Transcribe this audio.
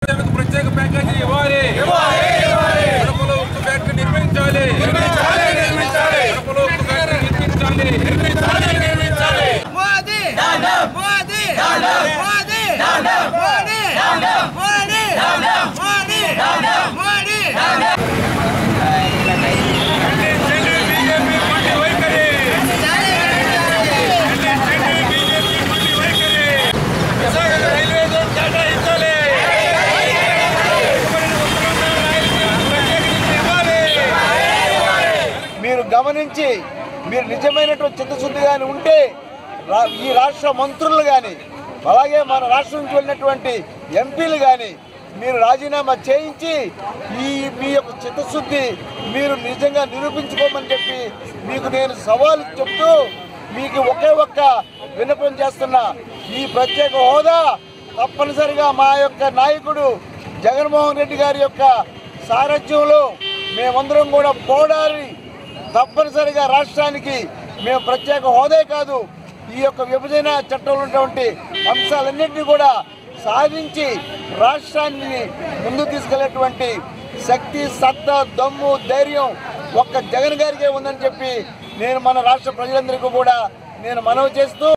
ప్రత్యేక ప్యాకేజీ ఇవ్వాలి. కడపలో ఉక్కు ఫ్యాక్టరీ నిర్మించాలి. కడపలో ఉక్కు ఫ్యాక్టరీ నిర్మించాలి. మోదీ మోదీ మోదీ మోదీ మోదీ మోదీ మోదీ మీరు గమనించి మీరు నిజమైనటువంటి చిత్తశుద్ధి కానీ ఉంటే ఈ రాష్ట్ర మంత్రులు కానీ అలాగే మన రాష్ట్రం నుంచి వెళ్ళినటువంటి ఎంపీలు కానీ మీరు రాజీనామా చేయించి మీ యొక్క చిత్తశుద్ధి మీరు నిజంగా నిరూపించుకోమని చెప్పి మీకు నేను సవాలు చెప్తూ మీకు ఒకే ఒక్క విన్నపం చేస్తున్నా. ఈ ప్రత్యేక హోదా తప్పనిసరిగా మా యొక్క నాయకుడు జగన్మోహన్ రెడ్డి గారి యొక్క సారథ్యంలో మేమందరం కూడా పోరాడి తప్పనిసరిగా రాష్ట్రానికి మేము ప్రత్యేక హోదా కాదు ఈ యొక్క విభజన చట్టంలో ఉన్నటువంటి అంశాలన్నింటినీ కూడా సాధించి రాష్ట్రాన్ని ముందుకు తీసుకెళ్లేటువంటి శక్తి, సత్తా, దమ్ము, ధైర్యం ఒక్క జగన్ గారికే ఉందని చెప్పి నేను మన రాష్ట్ర ప్రజలందరికీ కూడా నేను మనవి చేస్తూ